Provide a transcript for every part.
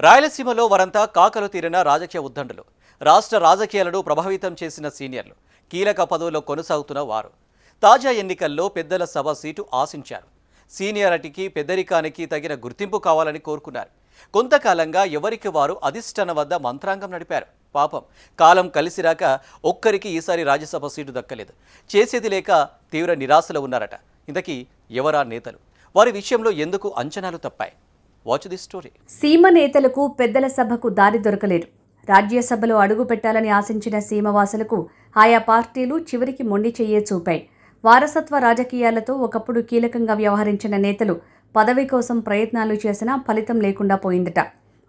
రాయలసీమలో వరంతా కాకలు తీరిన రాజకీయ ఉద్దండులు, రాష్ట్ర రాజకీయాలను ప్రభావితం చేసిన సీనియర్లు, కీలక పదవుల్లో కొనసాగుతున్న వారు తాజా ఎన్నికల్లో పెద్దల సభ సీటు ఆశించారు. సీనియారిటీకి పెద్దరికానికి తగిన గుర్తింపు కావాలని కోరుకున్నారు. కొంతకాలంగా ఎవరికి వారు అధిష్టానం వద్ద మంత్రాంగం నడిపారు. పాపం కాలం కలిసిరాక ఒక్కరికి ఈసారి రాజ్యసభ సీటు దక్కలేదు. చేసేది లేక తీవ్ర నిరాశలో ఉన్నారట. ఇంతకీ ఎవరా నేతలు? వారి విషయంలో ఎందుకు అంచనాలు తప్పాయి? Watch the story. సీమ నేతలకు పెద్దల సభకు దారి దొరకలేదు. రాజ్యసభలో అడుగు పెట్టాలని ఆశించిన సీమవాసులకు ఆయా పార్టీలు చివరికి మొండి చెయ్యే చూపాయి. వారసత్వ రాజకీయాలతో ఒకప్పుడు కీలకంగా వ్యవహరించిన నేతలు పదవి కోసం ప్రయత్నాలు చేసినా ఫలితం లేకుండా పోయిందట.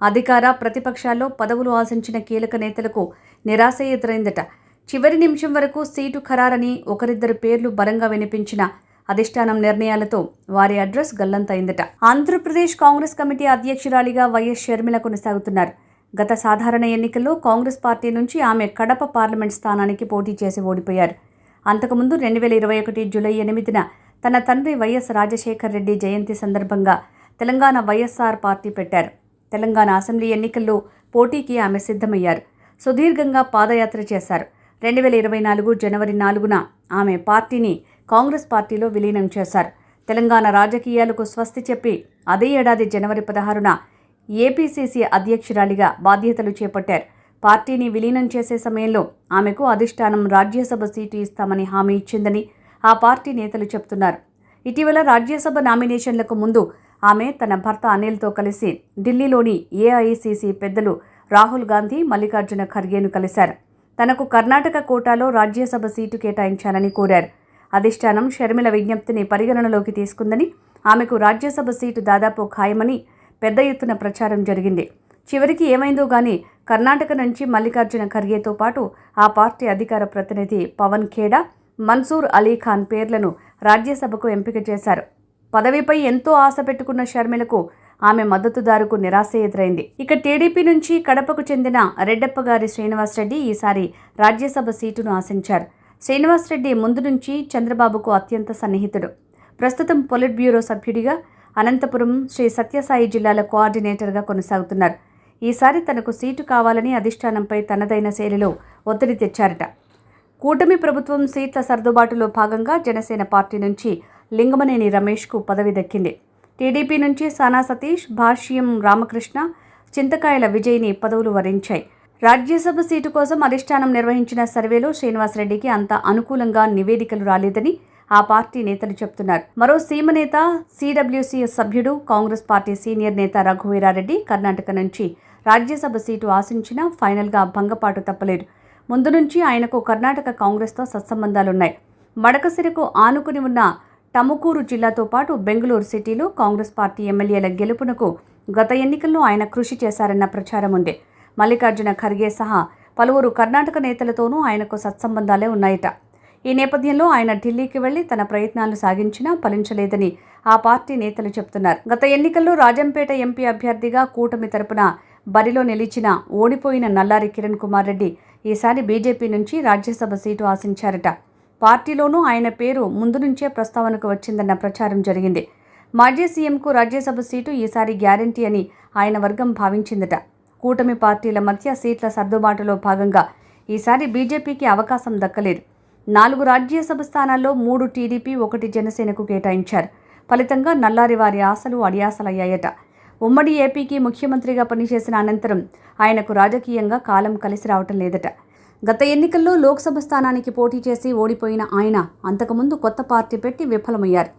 అధికార ప్రతిపక్షాల్లో పదవులు ఆశించిన కీలక నేతలకు నిరాశ ఎదురైందట. చివరి నిమిషం వరకు సీటు ఖరారని ఒకరిద్దరు పేర్లు బలంగా వినిపించిన అధిష్టానం నిర్ణయాలతో వారి అడ్రస్ గల్లంతైందట. ఆంధ్రప్రదేశ్ కాంగ్రెస్ కమిటీ అధ్యక్షురాలిగా వైఎస్ షర్మిల కొనసాగుతున్నారు. గత సాధారణ ఎన్నికల్లో కాంగ్రెస్ పార్టీ నుంచి ఆమె కడప పార్లమెంట్ స్థానానికి పోటీ చేసి ఓడిపోయారు. అంతకుముందు 2021 జూలై 8న తన తండ్రి వైఎస్ రాజశేఖర్ రెడ్డి జయంతి సందర్భంగా తెలంగాణ వైఎస్ఆర్ పార్టీ పెట్టారు. తెలంగాణ అసెంబ్లీ ఎన్నికల్లో పోటీకి ఆమె సిద్ధమయ్యారు. సుదీర్ఘంగా పాదయాత్ర చేశారు. 2024 జనవరి 4న ఆమె పార్టీని కాంగ్రెస్ పార్టీలో విలీనం చేశారు. తెలంగాణ రాజకీయాలకు స్వస్తి చెప్పి అదే ఏడాది జనవరి 16న ఏపీసీసీ అధ్యక్షురాలిగా బాధ్యతలు చేపట్టారు. పార్టీని విలీనం చేసే సమయంలో ఆమెకు అధిష్టానం రాజ్యసభ సీటు ఇస్తామని హామీ ఇచ్చిందని ఆ పార్టీ నేతలు చెప్తున్నారు. ఇటీవల రాజ్యసభ నామినేషన్లకు ముందు ఆమె తన భర్త అనిల్తో కలిసి ఢిల్లీలోని ఏఐసీసీ పెద్దలు రాహుల్ గాంధీ, మల్లికార్జున ఖర్గేను కలిశారు. తనకు కర్ణాటక కోటాలో రాజ్యసభ సీటు కేటాయించాలని కోరారు. అధిష్టానం షర్మిల విజ్ఞప్తిని పరిగణనలోకి తీసుకుందని, ఆమెకు రాజ్యసభ సీటు దాదాపు ఖాయమని పెద్ద ఎత్తున ప్రచారం జరిగింది. చివరికి ఏమైందో గానీ కర్ణాటక నుంచి మల్లికార్జున ఖర్గేతో పాటు ఆ పార్టీ అధికార ప్రతినిధి పవన్ ఖేడా, మన్సూర్ అలీఖాన్ పేర్లను రాజ్యసభకు ఎంపిక చేశారు. పదవిపై ఎంతో ఆశ పెట్టుకున్న షర్మిలకు ఆమె మద్దతుదారుకు నిరాశ ఎదురైంది. ఇక టీడీపీ నుంచి కడపకు చెందిన రెడ్డప్పగారి శ్రీనివాసరెడ్డి ఈసారి రాజ్యసభ సీటును ఆశించారు. శ్రీనివాసరెడ్డి ముందు నుంచి చంద్రబాబుకు అత్యంత సన్నిహితుడు. ప్రస్తుతం పొలిట్ బ్యూరో సభ్యుడిగా అనంతపురం శ్రీ సత్యసాయి జిల్లాల కోఆర్డినేటర్గా కొనసాగుతున్నారు. ఈసారి తనకు సీటు కావాలని అధిష్టానంపై తనదైన శైలిలో ఒత్తిడి తెచ్చారట. కూటమి ప్రభుత్వం సీట్ల సర్దుబాటులో భాగంగా జనసేన పార్టీ నుంచి లింగమనేని రమేష్కు పదవి దక్కింది. టీడీపీ నుంచి సానా సతీష్, భాష్యం రామకృష్ణ, చింతకాయల విజయ్ని పదవులు వరించాయి. రాజ్యసభ సీటు కోసం అధిష్టానం నిర్వహించిన సర్వేలో శ్రీనివాసరెడ్డికి అంత అనుకూలంగా నివేదికలు రాలేదని ఆ పార్టీ నేతలు చెప్తున్నారు. మరో సీమ నేత, సిడబ్ల్యూసీ సభ్యుడు, కాంగ్రెస్ పార్టీ సీనియర్ నేత రఘువీరారెడ్డి కర్ణాటక నుంచి రాజ్యసభ సీటు ఆశించినా ఫైనల్గా భంగపాటు తప్పలేదు. ముందు నుంచి ఆయనకు కర్ణాటక కాంగ్రెస్తో సత్సంబంధాలున్నాయి. మడకసిరకు ఆనుకుని ఉన్న టముకూరు జిల్లాతో పాటు బెంగళూరు సిటీలో కాంగ్రెస్ పార్టీ ఎమ్మెల్యేల గెలుపునకు గత ఎన్నికల్లో ఆయన కృషి చేశారన్న ప్రచారం ఉంది. మల్లికార్జున ఖర్గే సహా పలువురు కర్ణాటక నేతలతోనూ ఆయనకు సత్సంబంధాలే ఉన్నాయట. ఈ నేపథ్యంలో ఆయన ఢిల్లీకి వెళ్లి తన ప్రయత్నాలు సాగించినా ఫలించలేదని ఆ పార్టీ నేతలు చెప్తున్నారు. గత ఎన్నికల్లో రాజంపేట ఎంపీ అభ్యర్థిగా కూటమి తరపున బరిలో నిలిచిన ఓడిపోయిన నల్లారి కిరణ్ కుమార్ రెడ్డి ఈసారి బీజేపీ నుంచి రాజ్యసభ సీటు ఆశించారట. పార్టీలోనూ ఆయన పేరు ముందు నుంచే ప్రస్తావనకు వచ్చిందన్న ప్రచారం జరిగింది. మాజీ సీఎంకు రాజ్యసభ సీటు ఈసారి గ్యారంటీ అని ఆయన వర్గం భావించిందట. కూటమి పార్టీల మధ్య సీట్ల సర్దుబాటులో భాగంగా ఈసారి బీజేపీకి అవకాశం దక్కలేదు. 4 రాజ్యసభ స్థానాల్లో 3 టీడీపీ, 1 జనసేనకు కేటాయించారు. ఫలితంగా నల్లారి వారి ఆశలు అడియాసలయ్యాయట. ఉమ్మడి ఏపీకి ముఖ్యమంత్రిగా పనిచేసిన అనంతరం ఆయనకు రాజకీయంగా కాలం కలిసి రావటం లేదట. గత ఎన్నికల్లో లోక్సభ స్థానానికి పోటీ చేసి ఓడిపోయిన ఆయన అంతకుముందు కొత్త పార్టీ పెట్టి విఫలమయ్యారు.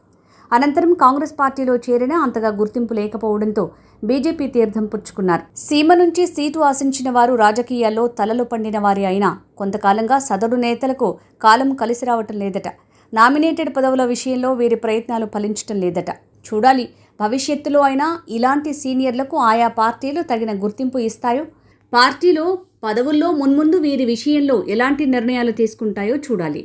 అనంతరం కాంగ్రెస్ పార్టీలో చేరినా అంతగా గుర్తింపు లేకపోవడంతో బీజేపీ తీర్థం పుచ్చుకున్నారు. సీమ నుంచి సీటు ఆశించిన వారు రాజకీయాల్లో తలలు పండిన వారి అయినా కొంతకాలంగా సదరు నేతలకు కాలం కలిసి రావటం లేదట. నామినేటెడ్ పదవుల విషయంలో వీరి ప్రయత్నాలు ఫలించటం లేదట. చూడాలి, భవిష్యత్తులో అయినా ఇలాంటి సీనియర్లకు ఆయా పార్టీలు తగిన గుర్తింపు ఇస్తాయో, పార్టీలో పదవుల్లో మున్ముందు వీరి విషయంలో ఎలాంటి నిర్ణయాలు తీసుకుంటాయో చూడాలి.